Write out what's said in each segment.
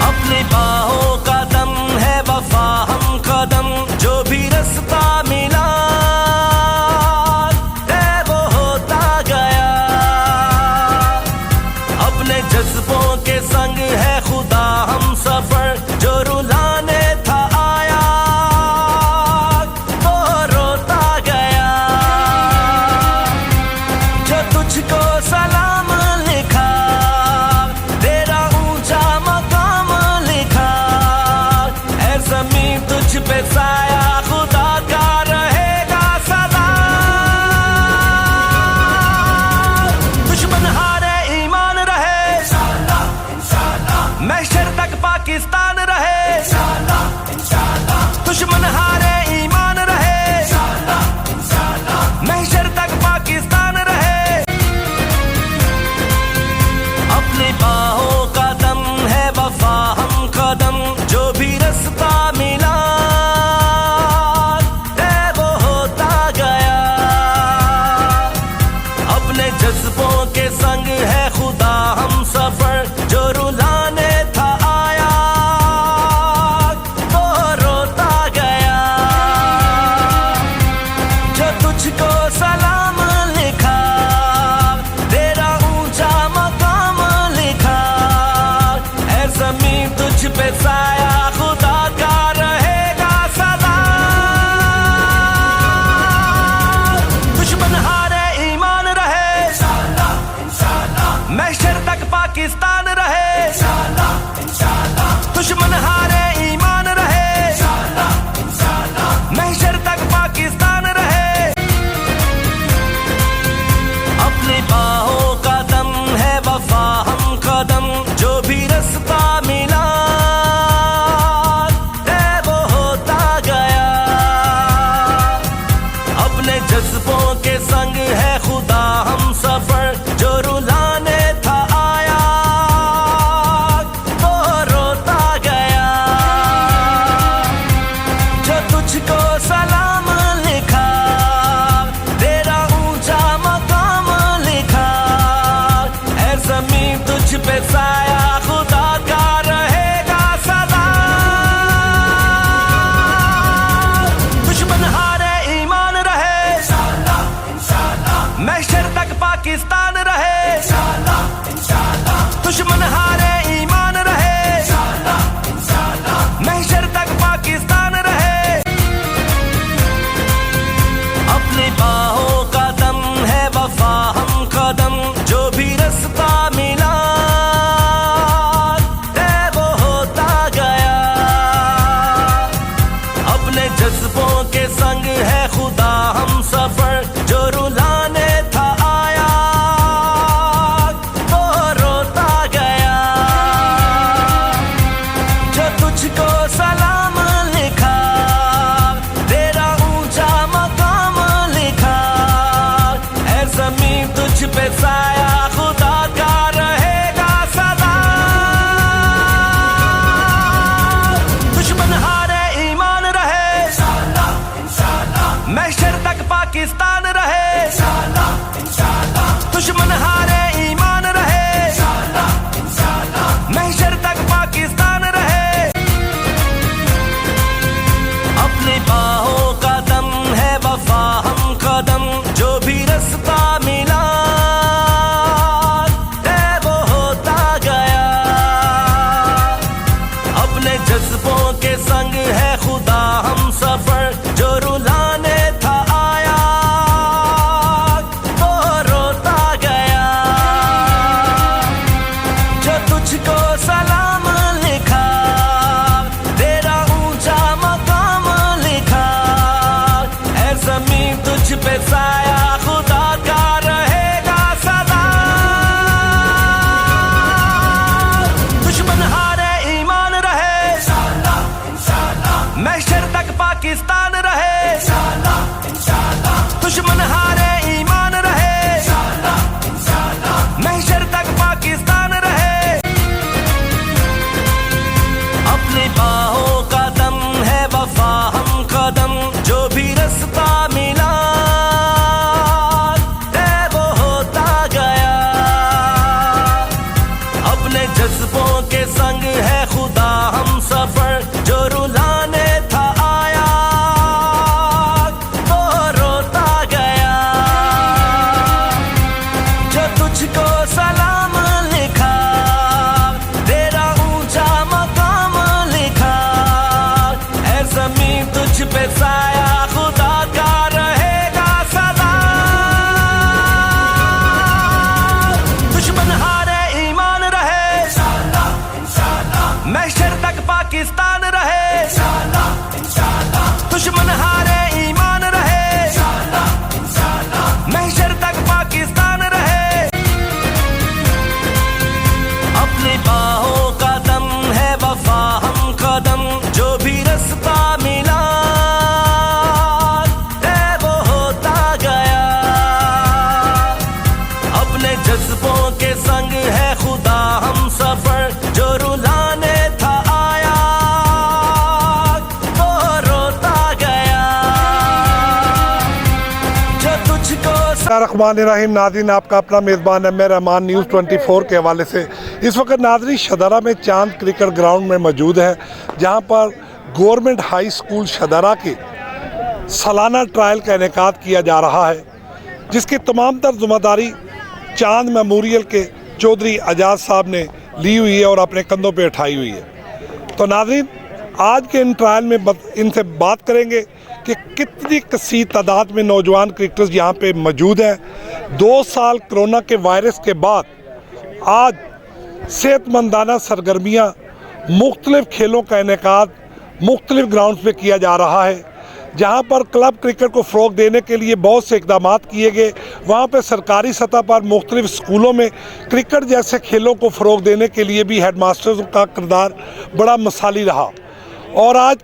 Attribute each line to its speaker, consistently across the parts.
Speaker 1: अपनी बाहों का दम है वफा हम कदम, जो भी रास्ता मिला है वो होता गया। अपने जज्बों के संग है खुदा हम सफर, जो रुलाने था आया वो रोता गया। जो तुझको सलाम लिखा तेरा ऊंचा मकाम लिखा, ऐ ज़मीं तुझ पे साया खुदा का रहेगा सदा। दुश्मन हारे ईमान रहे इंशाअल्लाह इंशाअल्लाह, महशर तक पाकिस्तान रहे इंशाअल्लाह इंशाअल्लाह। दुश्मन हारे ईमान रहे इंशाअल्लाह इंशाअल्लाह, महशर तक पाकिस्तान रहे। अपनी बाहों का दम है वफा हम कदम, जो भी रास्ता मिला है वो होता गया। अपने जज्बों के संग है खुदा हम सफर, जो रुलाने था आया वो रोता गया। जो तुझको सलाम लिखा तेरा ऊंचा मकाम लिखा, ऐ ज़मीं तुझ पे साया खुदा का रहेगा सदा। दुश्मन हारे ईमान रहे इंशाअल्लाह इंशाअल्लाह, महशर तक पाकिस्तान रहे इंशाअल्लाह इंशाअल्लाह। दुश्मन हारे ईमान रहे इंशाअल्लाह इंशाअल्लाह, महशर तक पाकिस्तान रहे। अपनी बाहों का दम है वफा हम कदम, जो भी रास्ता मिला है वो होता गया। अपने जज्बों के संग है खुदा हम सफर, जो रुलाने था आया वो रोता गया। जो तुझको सलाम लिखा तेरा ऊंचा मकाम लिखा, ऐ ज़मीं तुझ पे साया खुदा का रहेगा सदा। दुश्मन हारे ईमान रहे इंशाअल्लाह इंशाअल्लाह, महशर तक पाकिस्तान रहे इंशाअल्लाह इंशाअल्लाह। दुश्मन हारे ईमान रहे इंशाअल्लाह इंशाअल्लाह, महशर तक पाकिस्तान रहे। अपनी बाहों का दम है वफा हम कदम, जो भी रास्ता मिला है वो होता गया। अपने जज्बों के संग है खुदा हम सफर, जो रुलाने था आया वो रोता गया। जो तुझको सलाम लिखा तेरा ऊंचा मकाम लिखा, ऐ ज़मीं तुझ पे साया खुदा का रहेगा सदा। दुश्मन हारे ईमान रहे इंशाअल्लाह इंशाअल्लाह, महशर तक पाकिस्तान रहे इंशाअल्लाह इंशाअल्लाह। दुश्मन हारे ईमान रहे इंशाअल्लाह इंशाअल्लाह, महशर तक पाकिस्तान रहे। अपनी बाहों का दम है वफा हम कदम, जो भी रास्ता मिला है वो होता गया। अपने जज्बों के संग है खुदा हम सफर, जो रुलाने था आया वो रोता गया। मुझको
Speaker 2: रहमान नाज़रीन, आपका अपना मेज़बान है मैं रहमान न्यूज़ 24 के हवाले से इस वक्त नाज़रीन शदारा में चांद क्रिकेट ग्राउंड में मौजूद है, जहां पर गवर्नमेंट हाई स्कूल शदारा के सालाना ट्रायल का इनेकाद किया जा रहा है, जिसकी तमाम तर जिम्मेदारी चांद मेमोरियल के चौधरी एजाज साहब ने ली हुई है और अपने कंधों पे उठाई हुई है। तो नाज़रीन, आज के इन ट्रायल में इनसे बात करेंगे कि कितनी कसीर तादाद में नौजवान क्रिकेटर्स यहाँ पे मौजूद हैं। 2 साल कोरोना के वायरस के बाद आज सेहतमंदाना सरगर्मियाँ मुख्तलिफ खेलों का इनेकाद मुख्तलिफ ग्राउंड्स पे किया जा रहा है, जहाँ पर क्लब क्रिकेट को फ़रोग देने के लिए बहुत से इक़दाम किए गए। वहाँ पे सरकारी सतह पर मुख्तलिफ स्कूलों में क्रिकेट जैसे खेलों को फ़रोग देने के लिए भी हेड मास्टर्स का किरदार बड़ा मिसाली रहा, और आज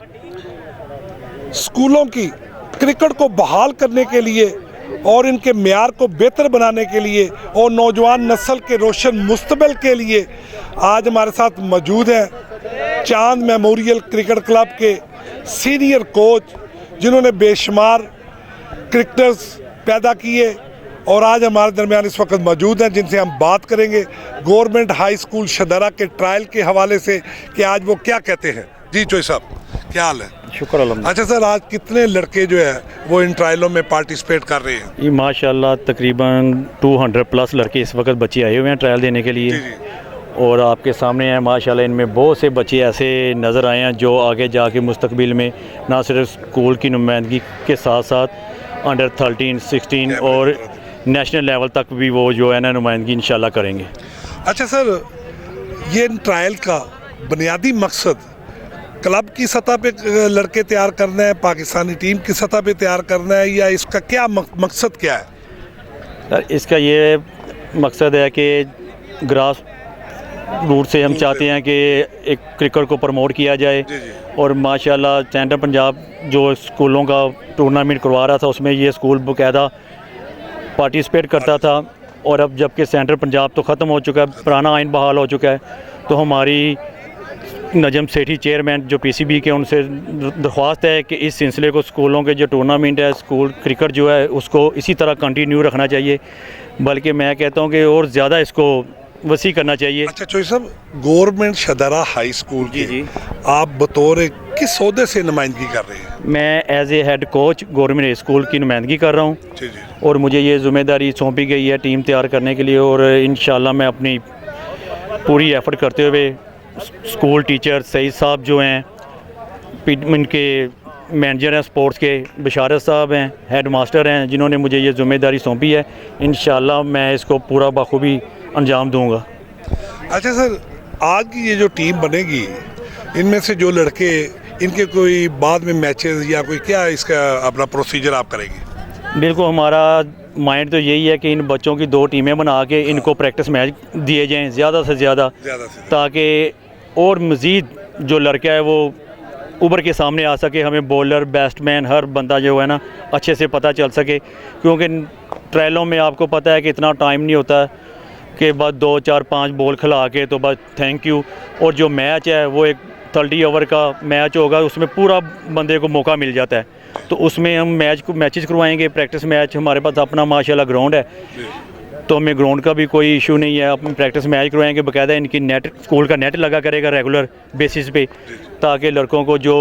Speaker 2: स्कूलों की क्रिकेट को बहाल करने के लिए और इनके मेयार को बेहतर बनाने के लिए और नौजवान नस्ल के रोशन मुस्तकबिल के लिए आज हमारे साथ मौजूद हैं चांद मेमोरियल क्रिकेट क्लब के सीनियर कोच, जिन्होंने बेशुमार क्रिकेटर्स पैदा किए और आज हमारे दरमियान इस वक्त मौजूद हैं, जिनसे हम बात करेंगे गवर्नमेंट हाई स्कूल शदारा के ट्रायल के हवाले से कि आज वो क्या कहते हैं। जी चोई साहब, क्या हाल है?
Speaker 3: शुक्र अल्हम्दुलिल्लाह।
Speaker 2: अच्छा सर, आज कितने लड़के जो है वो इन ट्रायलों में पार्टिसिपेट कर रहे हैं?
Speaker 3: ये माशाल्लाह तकरीबन 200 प्लस लड़के इस वक्त बच्चे आए हुए हैं ट्रायल देने के लिए।
Speaker 2: जी।
Speaker 3: और आपके सामने हैं माशाल्लाह, इनमें बहुत से बच्चे ऐसे नज़र आए हैं जो आगे जाके मुस्तकबिल में ना सिर्फ स्कूल की नुमाइंदगी के साथ साथ अंडर 13, 16 और नेशनल लेवल तक भी वो जो है ना नुमाइंदगी इंशाल्लाह करेंगे।
Speaker 2: अच्छा सर, ये इन ट्रायल का बुनियादी मकसद क्लब की सतह पे लड़के तैयार करना है, पाकिस्तानी टीम की सतह पे तैयार करना है, या इसका क्या मकसद क्या है?
Speaker 3: सर, इसका ये मकसद है कि ग्रास रूट से हम चाहते हैं कि एक क्रिकेट को प्रमोट किया जाए।
Speaker 2: जी।
Speaker 3: और माशाल्लाह सेंट्रल पंजाब जो स्कूलों का टूर्नामेंट करवा रहा था, उसमें ये स्कूल बाकायदा पार्टिसिपेट करता था। और अब जबकि सेंट्रल पंजाब तो ख़त्म हो चुका है, पुराना आइन बहाल हो चुका है, तो हमारी नजम सेठी चेयरमैन जो पीसीबी के, उनसे दरख्वास्त है कि इस सिलसिले को स्कूलों के जो टूर्नामेंट है, स्कूल क्रिकेट जो है, उसको इसी तरह कंटिन्यू रखना चाहिए, बल्कि मैं कहता हूँ कि और ज़्यादा इसको वसी करना चाहिए।
Speaker 2: अच्छा चोई साहब, गवर्नमेंट शदारा हाई स्कूल
Speaker 3: जी
Speaker 2: आप बतौर किस ओहदे से नुमाइंदगी कर रहे हैं?
Speaker 3: मैं as a head coach government high school की नुमाइंदगी कर रहा हूँ।
Speaker 2: जी।
Speaker 3: और मुझे ये ज़िम्मेदारी सौंपी गई है टीम तैयार करने के लिए, और इंशाल्लाह मैं अपनी पूरी एफ़र्ट करते हुए स्कूल टीचर सईद साहब जो हैं, इनके मैनेजर हैं स्पोर्ट्स के बशारत साहब हैं, हेड मास्टर हैं, जिन्होंने मुझे ये ज़िम्मेदारी सौंपी है, इंशाल्लाह मैं इसको पूरा बखूबी अंजाम दूंगा।
Speaker 2: अच्छा सर, आज की ये जो टीम बनेगी, इनमें से जो लड़के, इनके कोई बाद में मैचेस या कोई क्या इसका अपना प्रोसीजर आप करेंगे?
Speaker 3: बिल्कुल, हमारा माइंड तो यही है कि इन बच्चों की 2 टीमें बना के इनको प्रैक्टिस मैच दिए जाएँ ज़्यादा से ज़्यादा, ताकि और मज़ीद जो लड़का है वो उभर के सामने आ सके, हमें बॉलर, बैट्समैन, हर बंदा जो है ना अच्छे से पता चल सके। क्योंकि ट्रायलों में आपको पता है कि इतना टाइम नहीं होता कि बस 2, 4, 5 बॉल खिला के तो बस थैंक यू। और जो मैच है वो एक 30 ओवर का मैच होगा, उसमें पूरा बंदे को मौका मिल जाता है, तो उसमें हम मैचेस करवाएंगे, प्रैक्टिस मैच। हमारे पास अपना माशाल्लाह ग्राउंड है, तो हमें ग्राउंड का भी कोई इशू नहीं है, अपन प्रैक्टिस मैच करवाएंगे। बाकायदा इनकी नेट, स्कूल का नेट लगा करेगा रेगुलर बेसिस पे, ताकि लड़कों को जो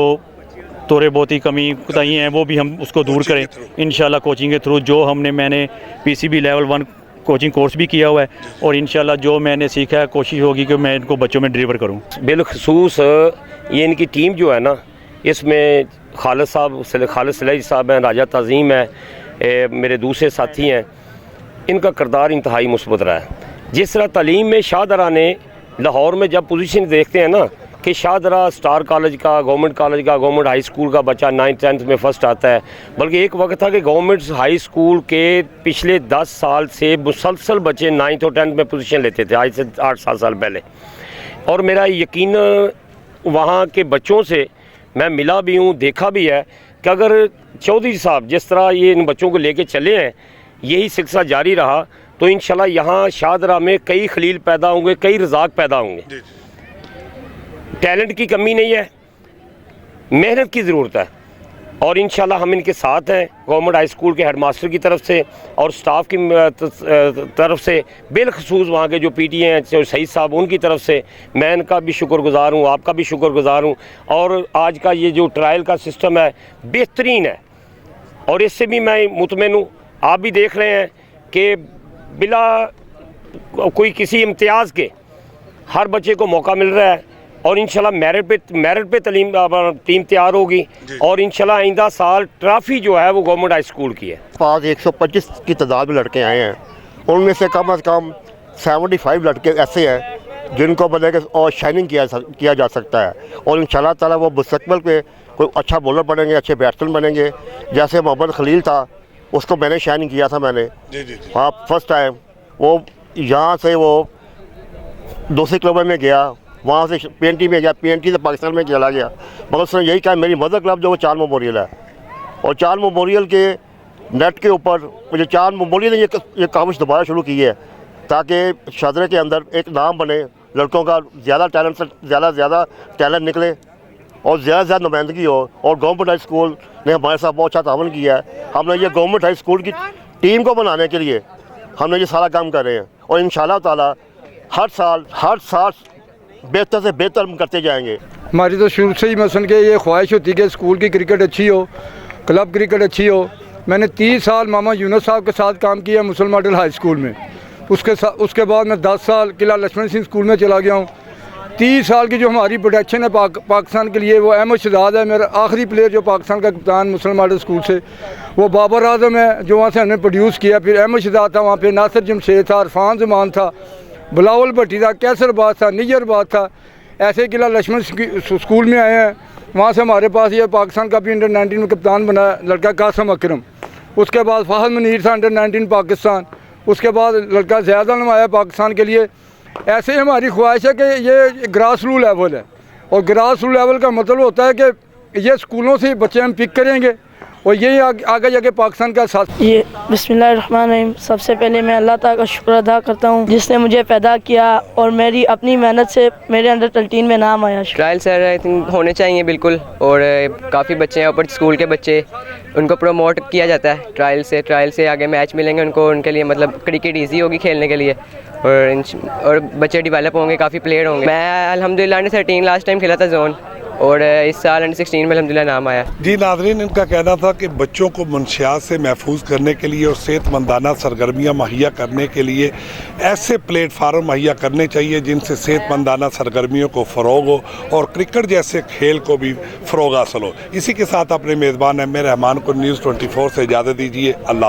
Speaker 3: थोड़े बहुत ही कमी कोताही हैं वो भी हम उसको दूर करें इंशाल्लाह कोचिंग के थ्रू। जो मैंने पीसीबी लेवल 1 कोचिंग कोर्स भी किया हुआ है, और इंशाल्लाह जो मैंने सीखा है कोशिश होगी कि मैं इनको बच्चों में डिलीवर करूँ।
Speaker 4: बिलखसूस ये इनकी टीम जो है ना, इसमें खालिद सलाही साहब हैं, राजा तज़ीम है, मेरे दूसरे साथी हैं, इनका किरदार इंतहाई मुस्बत रहा है। जिस तरह तालीम में शाहदरा ने लाहौर में जब पोजीशन देखते हैं ना कि शाहदरा स्टार कॉलेज का, गवर्नमेंट हाई स्कूल का बच्चा 9th 10th में फ़र्स्ट आता है, बल्कि एक वक्त था कि गवर्नमेंट हाई स्कूल के पिछले 10 साल से मुसलसल बच्चे 9th और 10th में पोजीशन लेते थे, आज से 8-7 साल पहले। और मेरा यकीन वहाँ के बच्चों से मैं मिला भी हूँ, देखा भी है कि अगर चौधरी साहब जिस तरह ये इन बच्चों को लेके चले हैं, यही सिलसिला जारी रहा, तो इंशाल्लाह यहाँ शाहदरा में कई खलील पैदा होंगे, कई रज़ाक पैदा होंगे। टैलेंट की कमी नहीं है, मेहनत की ज़रूरत है। और इंशाल्लाह हम इनके साथ हैं। गवर्नमेंट हाई स्कूल के हेडमास्टर की तरफ से और स्टाफ की तरफ से, बिलखसूस वहाँ के जो पीटीए हैं, जो सईद साहब, उनकी तरफ से मैं इनका भी शुक्रगुजार हूँ, आपका भी शुक्रगुजार हूँ। और आज का ये जो ट्रायल का सिस्टम है बेहतरीन है और इससे भी मैं मुतमिन हूँ। आप भी देख रहे हैं कि बिला कोई किसी इम्तियाज़ के हर बच्चे को मौका मिल रहा है और इंशाल्लाह मेरिट पे टीम तैयार होगी और इंशाल्लाह आइंदा साल ट्रॉफी जो है वो गवर्नमेंट हाई स्कूल की है।
Speaker 5: पास 125 की तादाद में लड़के आए हैं, उनमें से कम 75 लड़के ऐसे हैं जिनको बनेगा और शाइनिंग किया जा सकता है और इंशाल्लाह ताला वो मुस्तकबिल पे कोई अच्छा बॉलर बनेंगे, अच्छे बैट्समैन बनेंगे। जैसे मोहम्मद खलील था, उसको मैंने शाइनिंग किया था मैंने, हाँ फर्स्ट टाइम। वो यहाँ से वो दूसरे क्लब में गया, वहाँ से PNT में गया, PNT से पाकिस्तान में चला गया, मगर उसने यही कहा मेरी मदर क्लब जो वो चार मेमोरियल है और चार मेमोरियल के नेट के ऊपर मुझे चार मेमोरियल ने ये काविश दोबारा शुरू की है ताकि शादरे के अंदर एक नाम बने, लड़कों का ज़्यादा टैलेंट से ज़्यादा टैलेंट निकले और ज़्यादा नुमाइंदगी हो। और गवर्नमेंट हाई स्कूल ने हमारे साथ बहुत अच्छा तावन किया है। हमने ये गवर्नमेंट हाई स्कूल की टीम को बनाने के लिए हमने ये सारा काम कर रहे हैं और इंशाल्लाह ताला हर साल बेहतर से बेहतर हम करते जाएंगे।
Speaker 6: हमारी तो शुरू से ही मसन के ये ख्वाहिश होती है कि स्कूल की क्रिकेट अच्छी हो, क्लब क्रिकेट अच्छी हो। मैंने 30 साल मामा यूनुस साहब के साथ काम किया मुसल मॉडल हाई स्कूल में। उसके बाद मैं 10 साल किला लक्ष्मण सिंह स्कूल में चला गया हूँ। 30 साल की जो हमारी प्रोटेक्शन है पाकिस्तान के लिए, वो अहमद शहजाद है मेरा आखिरी प्लेयर जो पाकिस्तान का कप्तान मुसल मॉडल स्कूल से। वो बाबर आजम है जो वहाँ से हमने प्रोड्यूस किया। फिर अहमद शहजाद था, वहाँ पे नासिर जमशेद था, इरफान जमान था, बिलावल भट्टी था, कैसरबाज था, निजरबाज था। ऐसे किला लक्ष्मण स्कूल में आए हैं। वहाँ से हमारे पास ये पाकिस्तान का भी अंडर 19 में कप्तान बना लड़का कासम अकरम। उसके बाद फाहद मुनीर था अंडर 19 पाकिस्तान। उसके बाद लड़का ज़ियाद आलम आया पाकिस्तान के लिए। ऐसे ही हमारी ख्वाहिश है कि ये ग्रास रूट लेवल है और ग्रास रूट लेवल का मतलब होता है कि ये स्कूलों से बच्चे हम पिक करेंगे और यही आगे जाके पाकिस्तान का साथ।
Speaker 7: ये बिस्मिल्लाहिर्रहमानिर्रहीम। सबसे पहले मैं अल्लाह ताला का शुक्र अदा करता हूँ जिसने मुझे पैदा किया और मेरी अपनी मेहनत से मेरे अंडर 13 में नाम आया।
Speaker 8: ट्रायल सर आई थिंक होने चाहिए बिल्कुल और काफ़ी बच्चे हैं ऊपर स्कूल के बच्चे, उनको प्रमोट किया जाता है ट्रायल से आगे मैच मिलेंगे उनको, उनके लिए मतलब क्रिकेट ईजी होगी खेलने के लिए और बच्चे डेवलप होंगे, काफ़ी प्लेयर होंगे। मैं अल्हम्दुलिल्लाह अंडर 13 लास्ट टाइम खेला था जोन और इस साल अंडर 16 में अल्हम्दुलिल्लाह नाम आया।
Speaker 2: जी नाज़रीन, इनका कहना था कि बच्चों को मनशियात से महफूज करने के लिए और सेहतमंदाना सरगर्मियाँ मुहैया करने के लिए ऐसे प्लेटफार्म मुहैया करने चाहिए जिनसे सेहतमंदाना सरगर्मियों को फ़रोग हो और क्रिकेट जैसे खेल को भी फ़रोग हासिल हो। इसी के साथ अपने मेज़बान एम ए रहमान को न्यूज़ 24 से इजाज़त दीजिए। अल्लाह।